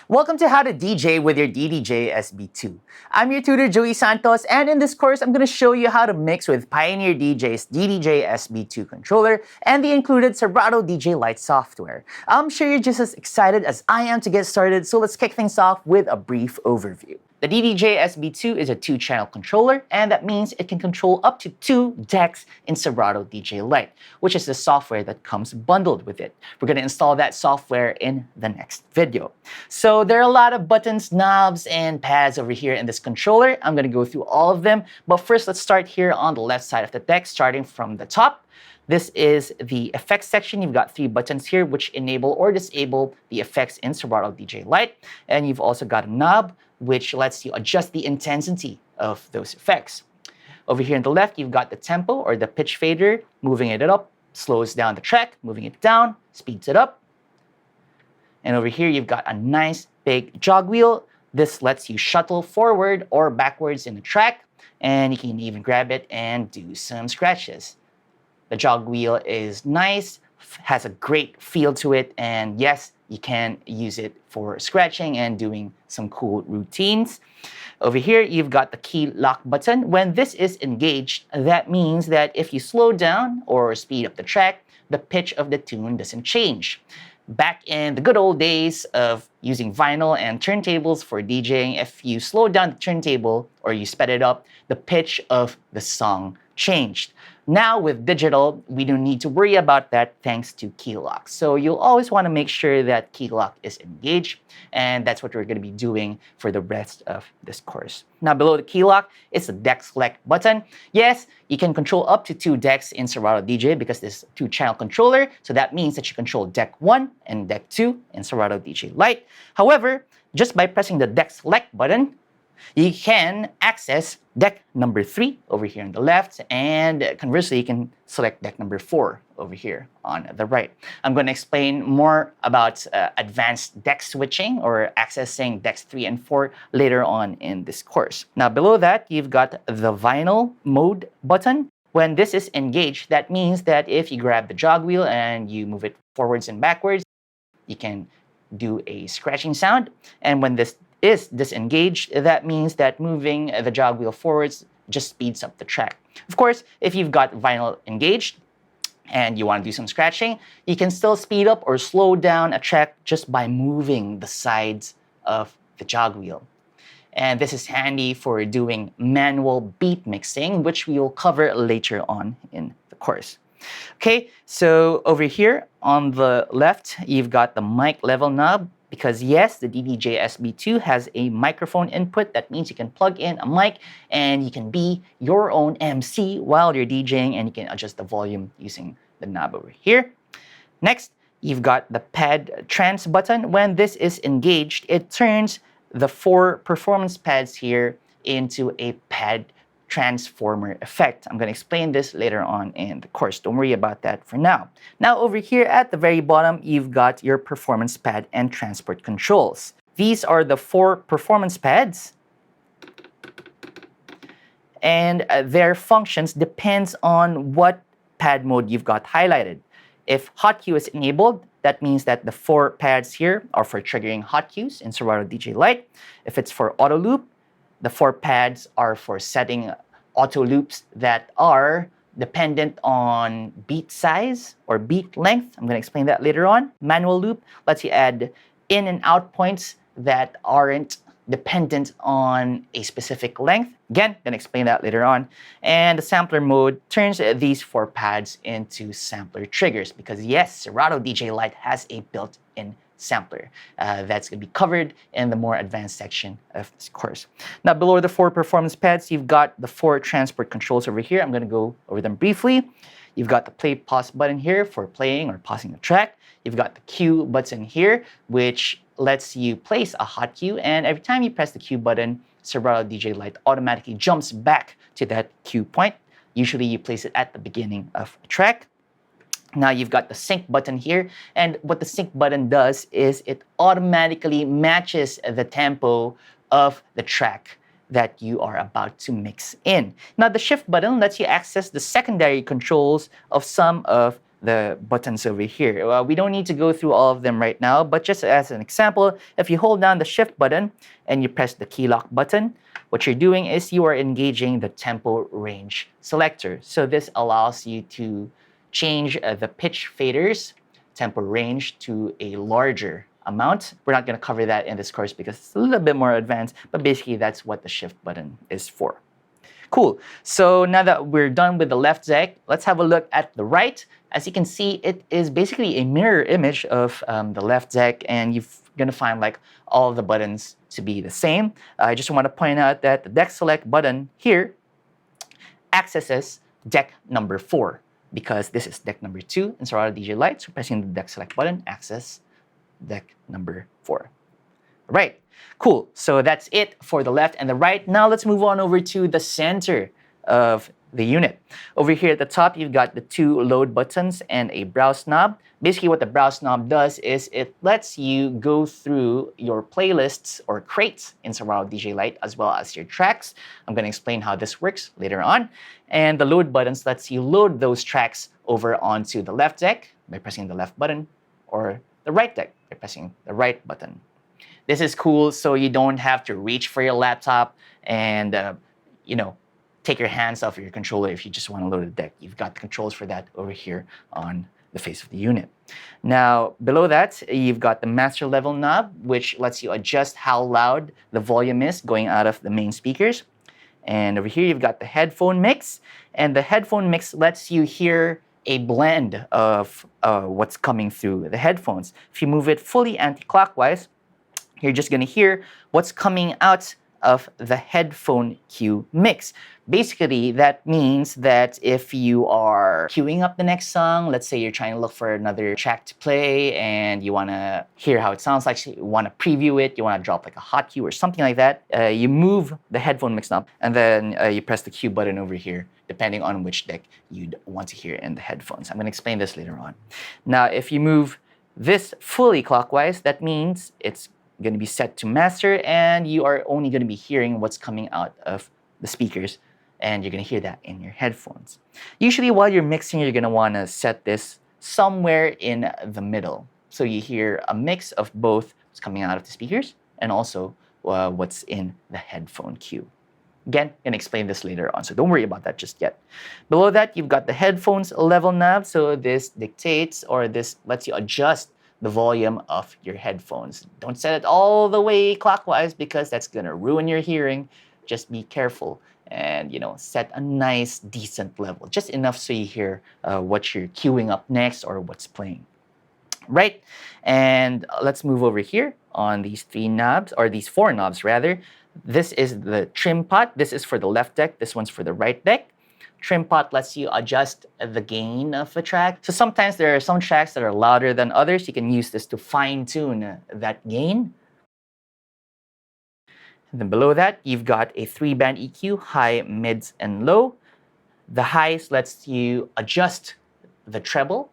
Welcome to How to DJ with your DDJ-SB2. I'm your tutor, Joey Santos, and in this course, I'm going to show you how to mix with Pioneer DJ's DDJ-SB2 controller and the included Serato DJ Lite software. I'm sure you're just as excited as I am to get started, so let's kick things off with a brief overview. The DDJ-SB2 is a 2-channel controller, and that means it can control up to 2 decks in Serato DJ Lite, which is the software that comes bundled with it. We're going to install that software in the next video. So there are a lot of buttons, knobs, and pads over here in this controller. I'm going to go through all of them, but first let's start here on the left side of the deck, starting from the top. This is the effects section. You've got 3 buttons here which enable or disable the effects in Serato DJ Lite. And you've also got a knob which lets you adjust the intensity of those effects. Over here on the left, you've got the tempo or the pitch fader, moving it up, slows down the track, moving it down, speeds it up. And over here, you've got a nice big jog wheel. This lets you shuttle forward or backwards in the track, and you can even grab it and do some scratches. The jog wheel is nice, has a great feel to it, and yes, you can use it for scratching and doing some cool routines. Over here, you've got the key lock button. When this is engaged, that means that if you slow down or speed up the track, the pitch of the tune doesn't change. Back in the good old days of using vinyl and turntables for DJing, if you slow down the turntable or you sped it up, the pitch of the song changed. Now with digital, we don't need to worry about that thanks to key lock. So you'll always want to make sure that key lock is engaged, and that's what we're going to be doing for the rest of this course. Now below the key lock is the deck select button. Yes, you can control up to 2 decks in Serato DJ because this is a 2-channel controller, so that means that you control deck 1 and deck 2 in Serato DJ Lite. However, just by pressing the deck select button, you can access deck number 3 over here on the left, and conversely, you can select deck number 4 over here on the right. I'm going to explain more about advanced deck switching or accessing decks 3 and 4 later on in this course. Now below that, you've got the vinyl mode button. When this is engaged, that means that if you grab the jog wheel and you move it forwards and backwards, you can do a scratching sound. And when this is disengaged, that means that moving the jog wheel forwards just speeds up the track. Of course, if you've got vinyl engaged and you want to do some scratching, you can still speed up or slow down a track just by moving the sides of the jog wheel. And this is handy for doing manual beat mixing, which we will cover later on in the course. Okay, so over here on the left, you've got the mic level knob. Because yes, the DDJ-SB2 has a microphone input. That means you can plug in a mic and you can be your own MC while you're DJing, and you can adjust the volume using the knob over here. Next, you've got the pad trans button. When this is engaged, it turns the 4 performance pads here into a pad transformer effect. I'm going to explain this later on in the course. Don't worry about that for now. Now over here at the very bottom, you've got your performance pad and transport controls. These are the 4 performance pads, and their functions depends on what pad mode you've got highlighted. If hotkey is enabled, that means that the 4 pads here are for triggering hotkeys in Serato DJ Lite. If it's for auto loop, the 4 pads are for setting auto loops that are dependent on beat size or beat length. I'm going to explain that later on. Manual loop lets you add in and out points that aren't dependent on a specific length. Again, I'm going to explain that later on. And the sampler mode turns these 4 pads into sampler triggers because yes, Serato DJ Lite has a built-in sampler. That's going to be covered in the more advanced section of this course. Now below the 4 performance pads, you've got the 4 transport controls over here. I'm going to go over them briefly. You've got the play pause button here for playing or pausing the track. You've got the cue button here, which lets you place a hot cue, and every time you press the cue button, Serato DJ Lite automatically jumps back to that cue point. Usually you place it at the beginning of a track. Now you've got the sync button here, and what the sync button does is it automatically matches the tempo of the track that you are about to mix in. Now the shift button lets you access the secondary controls of some of the buttons over here. Well, we don't need to go through all of them right now, but just as an example, if you hold down the shift button and you press the key lock button, what you're doing is you are engaging the tempo range selector. So this allows you to change the pitch faders tempo range to a larger amount. We're not going to cover that in this course because it's a little bit more advanced, but basically that's what the shift button is for. Cool. So now that we're done with the left deck, let's have a look at the right. As you can see, it is basically a mirror image of the left deck, and you're going to find like all of the buttons to be the same. I just want to point out that the deck select button here accesses deck number 4 because this is deck number 2 in Serato DJ Lite. So pressing the deck select button access deck number 4. Right, cool. So that's it for the left and the right. Now let's move on over to the center of the unit. Over here at the top, you've got the 2 load buttons and a browse knob. Basically what the browse knob does is it lets you go through your playlists or crates in Serato DJ Lite as well as your tracks. I'm going to explain how this works later on. And the load buttons lets you load those tracks over onto the left deck by pressing the left button, or the right deck by pressing the right button. This is cool, so you don't have to reach for your laptop and, take your hands off your controller if you just want to load a deck. You've got the controls for that over here on the face of the unit. Now, below that, you've got the master level knob, which lets you adjust how loud the volume is going out of the main speakers. And over here, you've got the headphone mix. And the headphone mix lets you hear a blend of what's coming through the headphones. If you move it fully anti-clockwise, you're just going to hear what's coming out of the headphone cue mix. Basically, that means that if you are queuing up the next song, let's say you're trying to look for another track to play and you want to hear how it sounds like, you want to preview it, you want to drop like a hot cue or something like that, you move the headphone mix knob and then you press the cue button over here, depending on which deck you'd want to hear in the headphones. I'm going to explain this later on. Now, if you move this fully clockwise, that means it's going to be set to master and you are only going to be hearing what's coming out of the speakers, and you're going to hear that in your headphones. Usually while you're mixing, you're going to want to set this somewhere in the middle, so you hear a mix of both what's coming out of the speakers and also what's in the headphone cue. Again, I'm going to explain this later on, so don't worry about that just yet. Below that, you've got the headphones level knob, so this dictates, or this lets you adjust the volume of your headphones. Don't set it all the way clockwise because that's gonna ruin your hearing. Just be careful and set a nice, decent level, just enough so you hear what you're queuing up next or what's playing. Right, and let's move over here on these 3 knobs, or these 4 knobs rather. This is the trim pot. This is for the left deck. This one's for the right deck. Trim pot lets you adjust the gain of a track. So sometimes there are some tracks that are louder than others. You can use this to fine-tune that gain. And then below that, you've got a 3-band EQ, high, mids, and low. The highs lets you adjust the treble.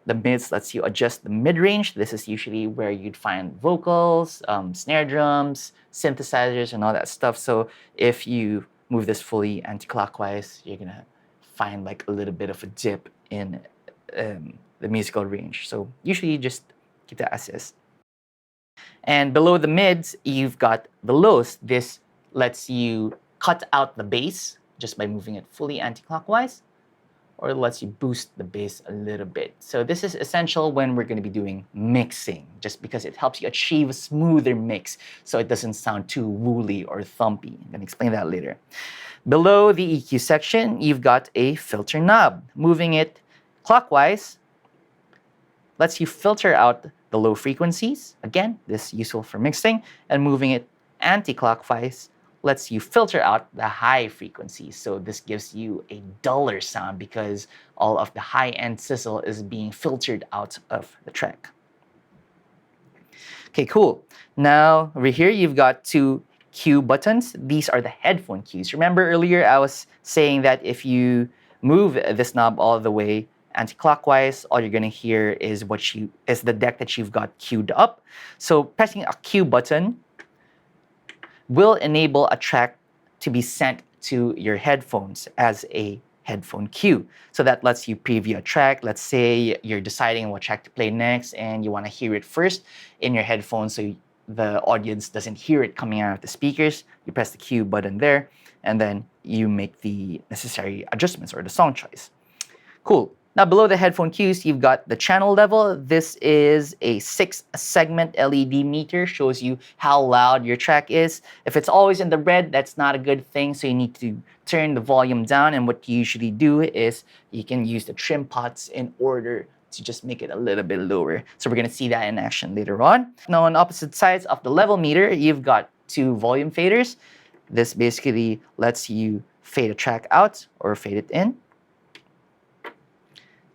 The mids lets you adjust the mid-range. This is usually where you'd find vocals, snare drums, synthesizers, and all that stuff. So if you move this fully anti-clockwise, you're gonna find like a little bit of a dip in the musical range. So usually just keep that as is. And below the mids, you've got the lows. This lets you cut out the bass just by moving it fully anti-clockwise, or it lets you boost the bass a little bit. So this is essential when we're going to be doing mixing, just because it helps you achieve a smoother mix so it doesn't sound too woolly or thumpy. I'm going to explain that later. Below the EQ section, you've got a filter knob. Moving it clockwise lets you filter out the low frequencies. Again, this is useful for mixing. And moving it anti-clockwise lets you filter out the high frequencies. So this gives you a duller sound because all of the high-end sizzle is being filtered out of the track. Okay, cool. Now, over here, you've got 2 cue buttons. These are the headphone cues. Remember earlier, I was saying that if you move this knob all the way anti-clockwise, all you're gonna hear is the deck that you've got queued up. So pressing a cue button will enable a track to be sent to your headphones as a headphone cue. So that lets you preview a track. Let's say you're deciding what track to play next and you want to hear it first in your headphones so the audience doesn't hear it coming out of the speakers. You press the cue button there and then you make the necessary adjustments or the song choice. Cool. Now below the headphone cues, you've got the channel level. This is a 6-segment LED meter, shows you how loud your track is. If it's always in the red, that's not a good thing, so you need to turn the volume down, and what you usually do is you can use the trim pots in order to just make it a little bit lower. So we're gonna see that in action later on. Now on opposite sides of the level meter, you've got 2 volume faders. This basically lets you fade a track out or fade it in.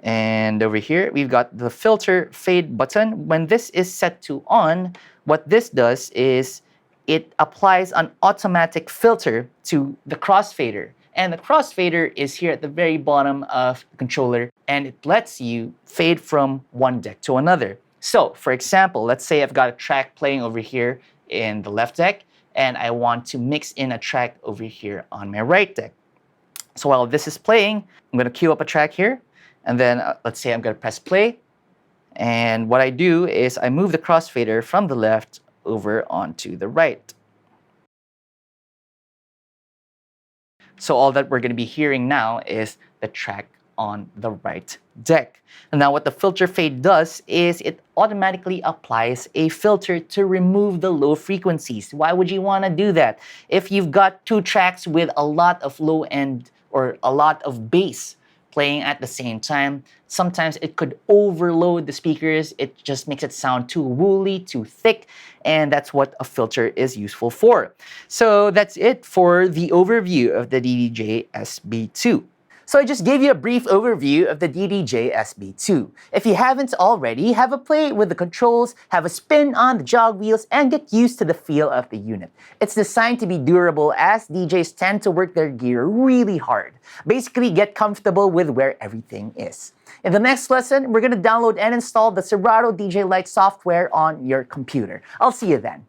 And over here, we've got the filter fade button. When this is set to on, what this does is it applies an automatic filter to the crossfader. And the crossfader is here at the very bottom of the controller, and it lets you fade from one deck to another. So, for example, let's say I've got a track playing over here in the left deck, and I want to mix in a track over here on my right deck. So while this is playing, I'm going to queue up a track here. And then let's say I'm going to press play. And what I do is I move the crossfader from the left over onto the right. So all that we're going to be hearing now is the track on the right deck. And now what the filter fade does is it automatically applies a filter to remove the low frequencies. Why would you want to do that? If you've got 2 tracks with a lot of low end or a lot of bass playing at the same time, sometimes it could overload the speakers. It just makes it sound too woolly, too thick, and that's what a filter is useful for. So that's it for the overview of the DDJ-SB2. So I just gave you a brief overview of the DDJ-SB2. If you haven't already, have a play with the controls, have a spin on the jog wheels, and get used to the feel of the unit. It's designed to be durable as DJs tend to work their gear really hard. Basically, get comfortable with where everything is. In the next lesson, we're going to download and install the Serato DJ Lite software on your computer. I'll see you then.